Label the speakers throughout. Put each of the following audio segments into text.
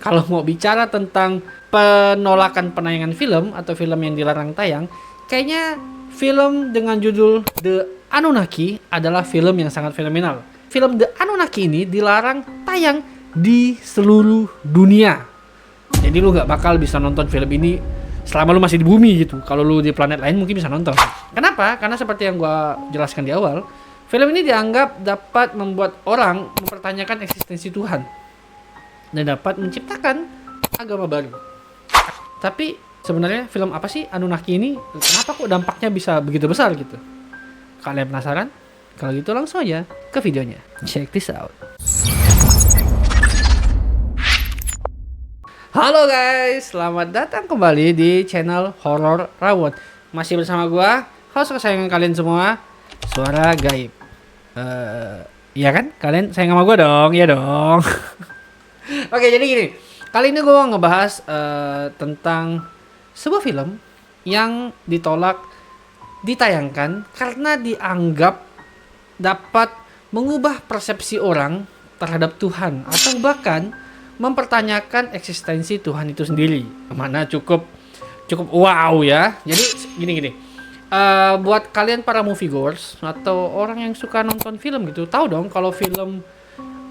Speaker 1: kalau mau bicara tentang penolakan penayangan film atau film yang dilarang tayang, kayaknya film dengan judul The Anunnaki adalah film yang sangat fenomenal. Film The Anunnaki ini dilarang tayang di seluruh dunia. Jadi lu gak bakal bisa nonton film ini selama lu masih di bumi gitu. Kalau lu di planet lain mungkin bisa nonton. Kenapa? Karena seperti yang gua jelaskan di awal, film ini dianggap dapat membuat orang mempertanyakan eksistensi Tuhan dan dapat menciptakan agama baru. Tapi sebenarnya film apa sih Anunnaki ini? Kenapa kok dampaknya bisa begitu besar gitu? Kalian penasaran? Kalau gitu langsung aja ke videonya. Check this out. Halo guys, selamat datang kembali di channel Horror Rawon. Masih bersama gua, host kesayangan kalian semua, Suara Gaib. Iya kan? Kalian sayang sama gua dong, ya dong. Oke, jadi gini. Kali ini gue mau ngebahas tentang sebuah film yang ditolak ditayangkan karena dianggap dapat mengubah persepsi orang terhadap Tuhan atau bahkan mempertanyakan eksistensi Tuhan itu sendiri. Mana cukup wow ya. Jadi gini. Buat kalian para moviegoers atau orang yang suka nonton film gitu, tahu dong kalau film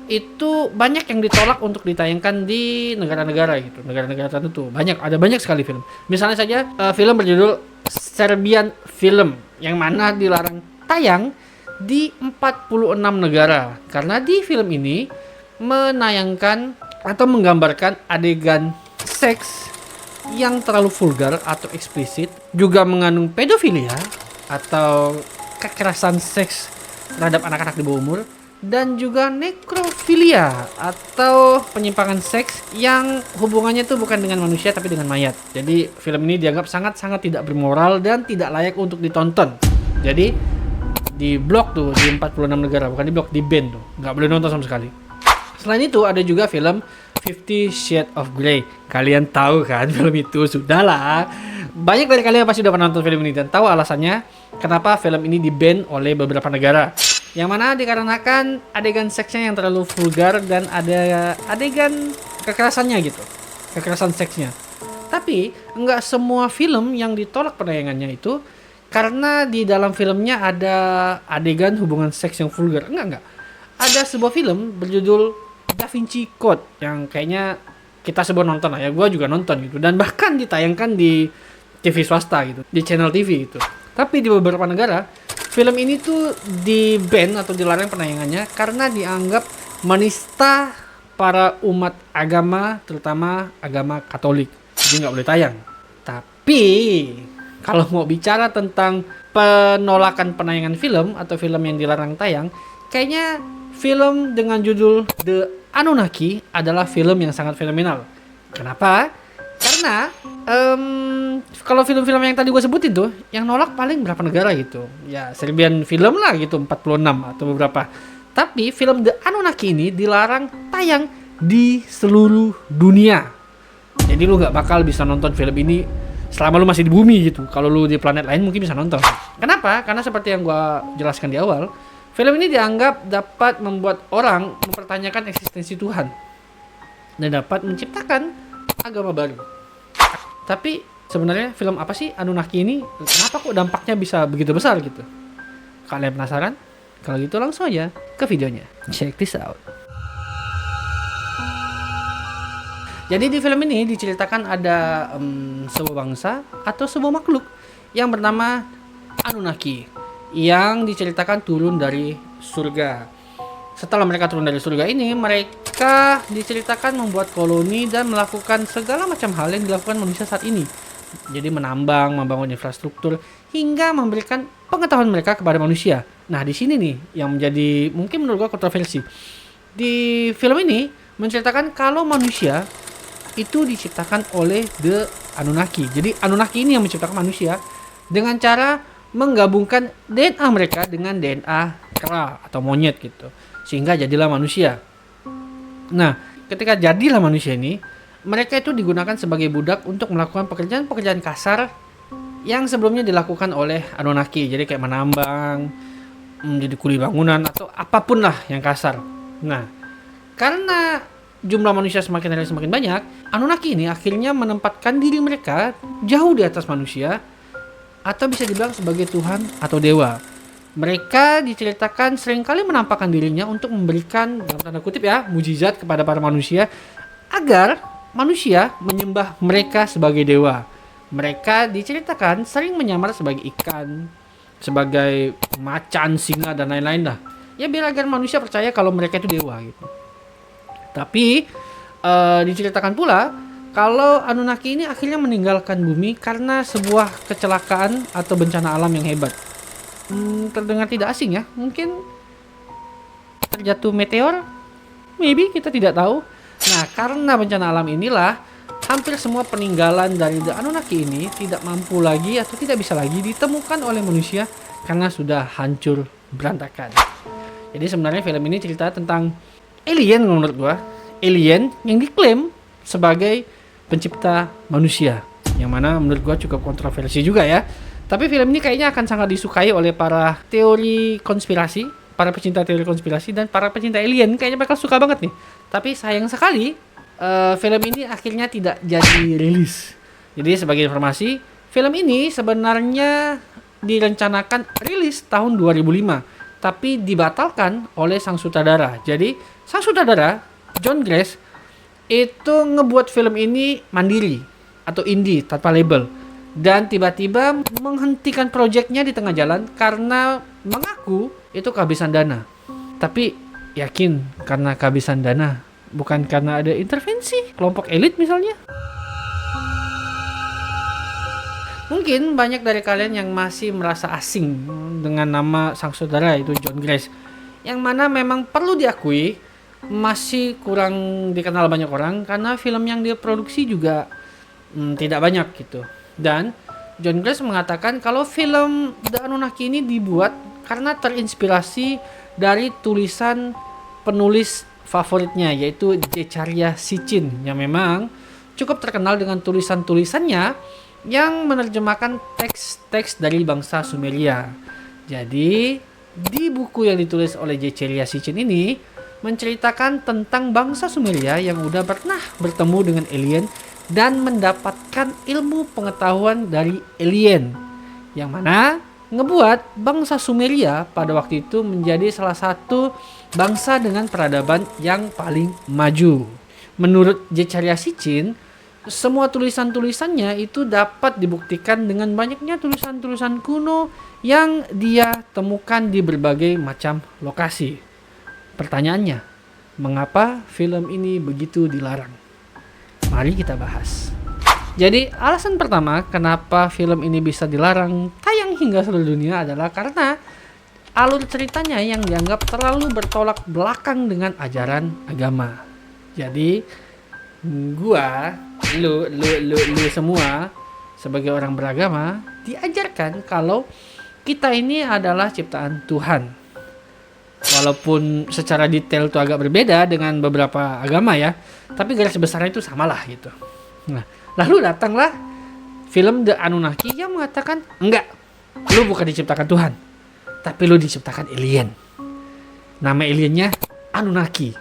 Speaker 1: itu banyak yang ditolak untuk ditayangkan di negara-negara gitu, negara-negara tertentu. Ada banyak sekali film. Misalnya saja film berjudul Serbian Film yang mana dilarang tayang di 46 negara karena di film ini menayangkan atau menggambarkan adegan seks yang terlalu vulgar atau eksplisit, juga mengandung pedofilia atau kekerasan seks terhadap anak-anak di bawah umur, dan juga nekrofilia atau penyimpangan seks yang hubungannya itu bukan dengan manusia tapi dengan mayat. Jadi film ini dianggap sangat-sangat tidak bermoral dan tidak layak untuk ditonton. Jadi di blok tuh di 46 negara, bukan di blok, di ban tuh, nggak boleh nonton sama sekali. Selain itu ada juga film 50 Shades of Grey. Kalian tahu kan film itu? Sudahlah, banyak dari kalian pasti udah pernah nonton film ini dan tahu alasannya kenapa film ini di-ban oleh beberapa negara. Yang mana dikarenakan adegan seksnya yang terlalu vulgar dan ada adegan kekerasannya gitu. Kekerasan seksnya. Tapi enggak semua film yang ditolak penayangannya itu karena di dalam filmnya ada adegan hubungan seks yang vulgar. Enggak. Ada sebuah film berjudul Da Vinci Code yang kayaknya kita semua nonton lah ya. Gua juga nonton gitu. Dan bahkan ditayangkan di TV swasta gitu. Di channel TV gitu. Tapi di beberapa negara film ini tuh di-ban atau dilarang penayangannya karena dianggap menista para umat agama, terutama agama Katolik. Jadi nggak boleh tayang. Tapi kalau mau bicara tentang penolakan penayangan film atau film yang dilarang tayang, kayaknya film dengan judul The Anunnaki adalah film yang sangat fenomenal. Kenapa? Karena kalau film-film yang tadi gue sebutin tuh yang nolak paling berapa negara gitu. Ya Serbian Film lah gitu, 46 atau beberapa. Tapi film The Anunnaki ini dilarang tayang di seluruh dunia. Jadi lu gak bakal bisa nonton film ini selama lu masih di bumi gitu. Kalau lu di planet lain mungkin bisa nonton. Kenapa? Karena seperti yang gue jelaskan di awal, film ini dianggap dapat membuat orang mempertanyakan eksistensi Tuhan dan dapat menciptakan agama baru. Tapi sebenarnya film apa sih Anunnaki ini? Kenapa kok dampaknya bisa begitu besar gitu? Kalian penasaran? Kalau gitu langsung aja ke videonya. Check this out. Jadi di film ini diceritakan ada sebuah bangsa atau sebuah makhluk yang bernama Anunnaki yang diceritakan turun dari surga. Setelah mereka turun dari surga ini, mereka diceritakan membuat koloni dan melakukan segala macam hal yang dilakukan manusia saat ini. Jadi menambang, membangun infrastruktur, hingga memberikan pengetahuan mereka kepada manusia. Nah, di sini nih yang menjadi mungkin menurut gua kontroversi. Di film ini menceritakan kalau manusia itu diciptakan oleh The Anunnaki. Jadi Anunnaki ini yang menciptakan manusia dengan cara menggabungkan DNA mereka dengan DNA kera atau monyet gitu. Sehingga jadilah manusia. Nah, ketika jadilah manusia ini, mereka itu digunakan sebagai budak untuk melakukan pekerjaan-pekerjaan kasar yang sebelumnya dilakukan oleh Anunnaki. Jadi kayak menambang, menjadi kuli bangunan atau apapun lah yang kasar. Nah, karena jumlah manusia semakin hari semakin banyak, Anunnaki ini akhirnya menempatkan diri mereka jauh di atas manusia, atau bisa dibilang sebagai Tuhan atau dewa. Mereka diceritakan seringkali menampakkan dirinya untuk memberikan, dalam tanda kutip ya, mujizat kepada para manusia agar manusia menyembah mereka sebagai dewa. Mereka diceritakan sering menyamar sebagai ikan, sebagai macan, singa, dan lain-lain lah. Ya biar agar manusia percaya kalau mereka itu dewa gitu. Tapi diceritakan pula kalau Anunnaki ini akhirnya meninggalkan bumi karena sebuah kecelakaan atau bencana alam yang hebat. Terdengar tidak asing ya, mungkin terjatuh meteor, maybe, kita tidak tahu. Nah, karena bencana alam inilah hampir semua peninggalan dari The Anunnaki ini tidak mampu lagi atau tidak bisa lagi ditemukan oleh manusia karena sudah hancur berantakan. Jadi sebenarnya film ini cerita tentang alien menurut gua, alien yang diklaim sebagai pencipta manusia, yang mana menurut gua cukup kontroversi juga ya. Tapi film ini kayaknya akan sangat disukai oleh para teori konspirasi, para pecinta teori konspirasi, dan para pecinta alien kayaknya bakal suka banget nih. Tapi sayang sekali film ini akhirnya tidak jadi rilis. Jadi sebagai informasi, film ini sebenarnya direncanakan rilis tahun 2005, tapi dibatalkan oleh sang sutradara. Jadi sang sutradara John Gress itu ngebuat film ini mandiri atau indie tanpa label, dan tiba-tiba menghentikan proyeknya di tengah jalan karena mengaku itu kehabisan dana. Tapi yakin karena kehabisan dana, bukan karena ada intervensi kelompok elit misalnya. Mungkin banyak dari kalian yang masih merasa asing dengan nama sang saudara itu John Gress, yang mana memang perlu diakui masih kurang dikenal banyak orang karena film yang dia produksi juga tidak banyak gitu. Dan John Gress mengatakan kalau film The Anunnaki ini dibuat karena terinspirasi dari tulisan penulis favoritnya, yaitu Zecharia Sitchin, yang memang cukup terkenal dengan tulisan-tulisannya yang menerjemahkan teks-teks dari bangsa Sumeria. Jadi di buku yang ditulis oleh Zecharia Sitchin ini menceritakan tentang bangsa Sumeria yang udah pernah bertemu dengan alien dan mendapatkan ilmu pengetahuan dari alien, yang mana ngebuat bangsa Sumeria pada waktu itu menjadi salah satu bangsa dengan peradaban yang paling maju. Menurut Zecharia Sitchin, semua tulisan-tulisannya itu dapat dibuktikan dengan banyaknya tulisan-tulisan kuno yang dia temukan di berbagai macam lokasi. Pertanyaannya, mengapa film ini begitu dilarang? Mari kita bahas. Jadi alasan pertama kenapa film ini bisa dilarang tayang hingga seluruh dunia adalah karena alur ceritanya yang dianggap terlalu bertolak belakang dengan ajaran agama. Jadi gua, lu semua sebagai orang beragama diajarkan kalau kita ini adalah ciptaan Tuhan. Walaupun secara detail itu agak berbeda dengan beberapa agama ya, tapi garis besarnya itu samalah gitu. Nah, lalu datanglah film The Anunnaki yang mengatakan enggak, lu bukan diciptakan Tuhan, tapi lu diciptakan alien. Nama aliennya Anunnaki.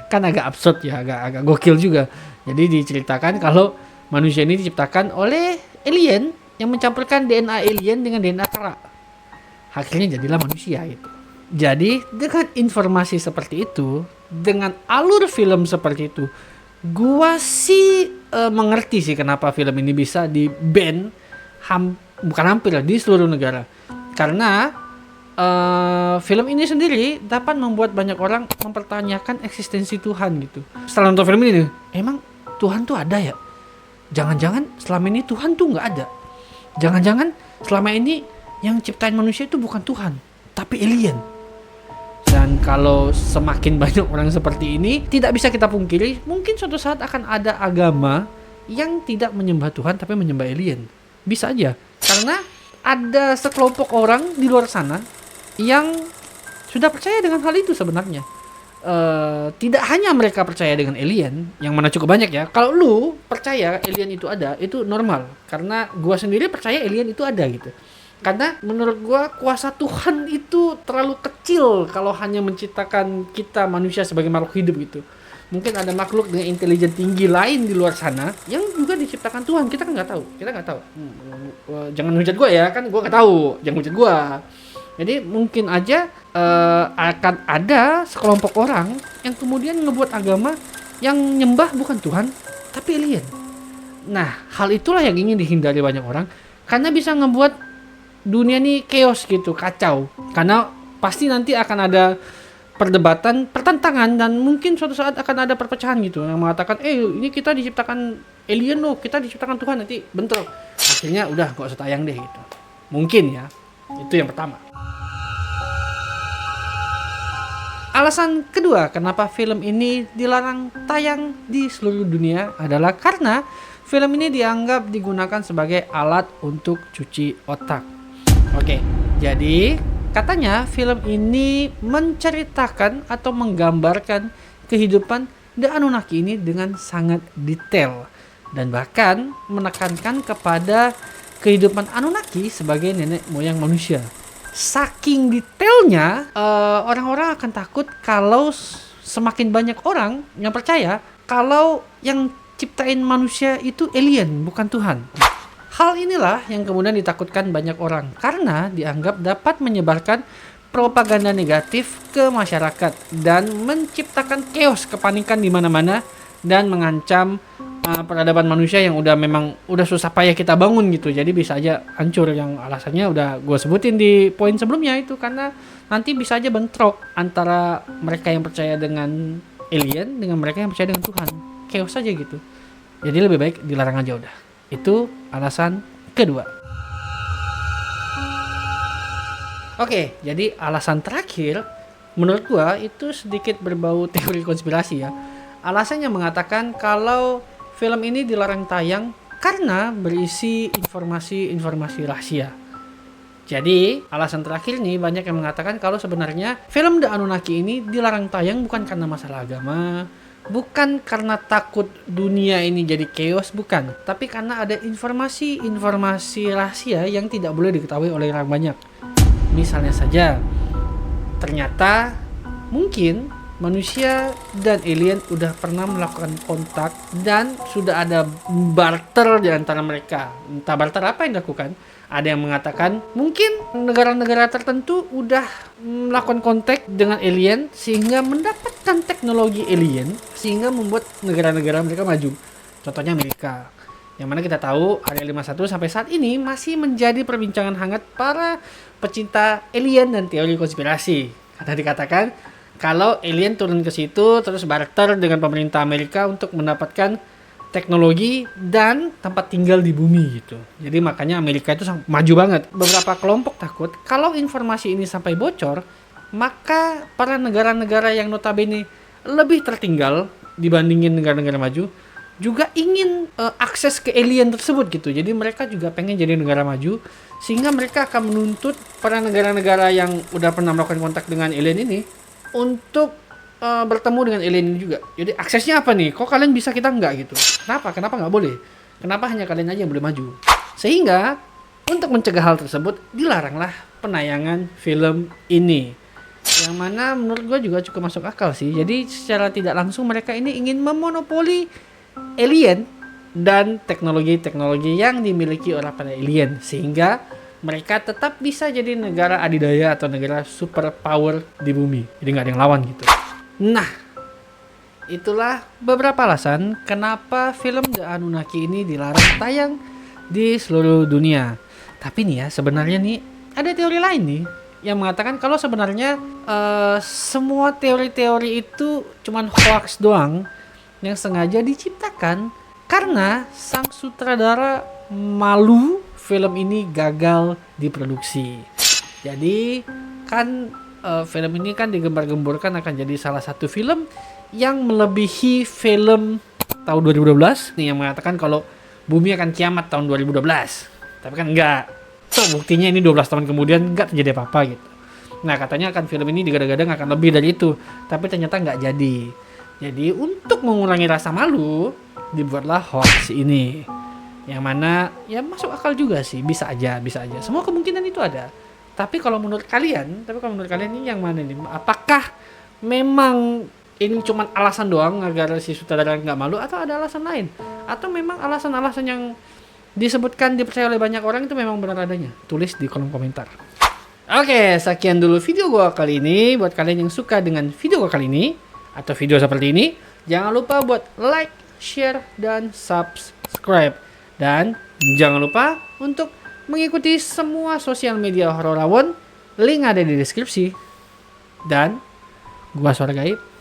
Speaker 1: Kan agak absurd ya, agak gokil juga. Jadi diceritakan kalau manusia ini diciptakan oleh alien yang mencampurkan DNA alien dengan DNA kera. Akhirnya jadilah manusia itu. Jadi dengan informasi seperti itu, dengan alur film seperti itu, gua sih mengerti sih kenapa film ini bisa di-ban bukan hampir lah, di seluruh negara. Karena film ini sendiri dapat membuat banyak orang mempertanyakan eksistensi Tuhan gitu. Setelah nonton film ini, emang Tuhan tuh ada ya? Jangan-jangan selama ini Tuhan tuh nggak ada? Jangan-jangan selama ini yang ciptain manusia itu bukan Tuhan, tapi alien? Dan kalau semakin banyak orang seperti ini, tidak bisa kita pungkiri, mungkin suatu saat akan ada agama yang tidak menyembah Tuhan tapi menyembah alien. Bisa aja. Karena ada sekelompok orang di luar sana yang sudah percaya dengan hal itu sebenarnya. Tidak hanya mereka percaya dengan alien, yang mana cukup banyak ya. Kalau lu percaya alien itu ada, itu normal. Karena gua sendiri percaya alien itu ada gitu. Karena menurut gua kuasa Tuhan itu terlalu kecil kalau hanya menciptakan kita manusia sebagai makhluk hidup gitu. mungkin ada makhluk dengan intelijen tinggi lain di luar sana yang juga diciptakan Tuhan. Kita kan nggak tahu. Jangan hujat gue ya, kan gue nggak tahu. Jangan hujat gue. Jadi mungkin aja akan ada sekelompok orang yang kemudian ngebuat agama yang nyembah bukan Tuhan tapi alien. Nah, hal itulah yang ingin dihindari banyak orang karena bisa ngebuat dunia ini chaos gitu, kacau. Karena pasti nanti akan ada perdebatan, pertentangan, dan mungkin suatu saat akan ada perpecahan gitu yang mengatakan, ini kita diciptakan alien loh, kita diciptakan Tuhan, nanti bentrok. Akhirnya udah gak usah tayang deh gitu. Mungkin ya. Itu yang pertama. Alasan kedua kenapa film ini dilarang tayang di seluruh dunia adalah karena film ini dianggap digunakan sebagai alat untuk cuci otak. Oke, jadi katanya film ini menceritakan atau menggambarkan kehidupan The Anunnaki ini dengan sangat detail dan bahkan menekankan kepada kehidupan Anunnaki sebagai nenek moyang manusia. Saking detailnya, orang-orang akan takut kalau semakin banyak orang yang percaya kalau yang ciptain manusia itu alien, bukan Tuhan. Hal inilah yang kemudian ditakutkan banyak orang karena dianggap dapat menyebarkan propaganda negatif ke masyarakat dan menciptakan chaos, kepanikan di mana-mana dan mengancam peradaban manusia yang memang udah susah payah kita bangun gitu. Jadi bisa aja hancur, yang alasannya udah gue sebutin di poin sebelumnya itu, karena nanti bisa aja bentrok antara mereka yang percaya dengan alien dengan mereka yang percaya dengan Tuhan. Chaos aja gitu. Jadi lebih baik dilarang aja udah. Itu alasan kedua. Oke, jadi alasan terakhir menurut gua itu sedikit berbau teori konspirasi ya. Alasannya mengatakan kalau film ini dilarang tayang karena berisi informasi rahasia. Jadi, alasan terakhir nih banyak yang mengatakan kalau sebenarnya film The Anunnaki ini dilarang tayang bukan karena masalah agama, bukan karena takut dunia ini jadi chaos, bukan. Tapi karena ada informasi rahasia yang tidak boleh diketahui oleh orang banyak. Misalnya saja, ternyata mungkin manusia dan alien udah pernah melakukan kontak dan sudah ada barter di antara mereka. Entah barter apa yang dilakukan. Ada yang mengatakan mungkin negara-negara tertentu udah melakukan kontak dengan alien sehingga mendapatkan teknologi alien sehingga membuat negara-negara mereka maju. Contohnya Amerika. Yang mana kita tahu Area 51 sampai saat ini masih menjadi perbincangan hangat para pecinta alien dan teori konspirasi. Karena dikatakan kalau alien turun ke situ terus barter dengan pemerintah Amerika untuk mendapatkan teknologi dan tempat tinggal di bumi gitu. Jadi makanya Amerika itu maju banget. Beberapa kelompok takut kalau informasi ini sampai bocor, maka para negara-negara yang notabene lebih tertinggal dibandingin negara-negara maju juga ingin akses ke alien tersebut gitu. Jadi mereka juga pengen jadi negara maju sehingga mereka akan menuntut para negara-negara yang udah pernah melakukan kontak dengan alien ini untuk bertemu dengan alien ini juga. Jadi aksesnya apa nih? Kok kalian bisa kita enggak gitu? Kenapa nggak boleh? Kenapa hanya kalian aja yang boleh maju? Sehingga untuk mencegah hal tersebut dilaranglah penayangan film ini. Yang mana menurut gue juga cukup masuk akal sih. Jadi secara tidak langsung mereka ini ingin memonopoli alien dan teknologi-teknologi yang dimiliki oleh para alien sehingga mereka tetap bisa jadi negara adidaya atau negara superpower di bumi. Jadi nggak ada yang lawan gitu. Nah, itulah beberapa alasan kenapa film The Anunnaki ini dilarang tayang di seluruh dunia. Tapi nih ya, sebenarnya nih ada teori lain nih yang mengatakan kalau sebenarnya semua teori-teori itu cuman hoax doang yang sengaja diciptakan karena sang sutradara malu film ini gagal diproduksi. Jadi kan film ini kan digembar-gemborkan akan jadi salah satu film yang melebihi film tahun 2012 nih yang mengatakan kalau bumi akan kiamat tahun 2012. Tapi kan enggak. So, buktinya ini 12 tahun kemudian enggak terjadi apa-apa gitu. Nah, katanya akan film ini digadang-gadang akan lebih dari itu, tapi ternyata enggak jadi. Jadi untuk mengurangi rasa malu dibuatlah hoax ini. Yang mana ya masuk akal juga sih, bisa aja. Semua kemungkinan itu ada. Tapi kalau menurut kalian ini yang mana nih? Apakah memang ini cuman alasan doang agar si sutradara nggak malu, atau ada alasan lain, atau memang alasan-alasan yang disebutkan dipercaya oleh banyak orang itu memang benar adanya? Tulis di kolom komentar. Oke, sekian dulu video gua kali ini. Buat kalian yang suka dengan video gua kali ini atau video seperti ini, jangan lupa buat like, share, dan subscribe. Dan jangan lupa untuk mengikuti semua sosial media Horor Rawon. Link ada di deskripsi. Dan gua Suara Gaib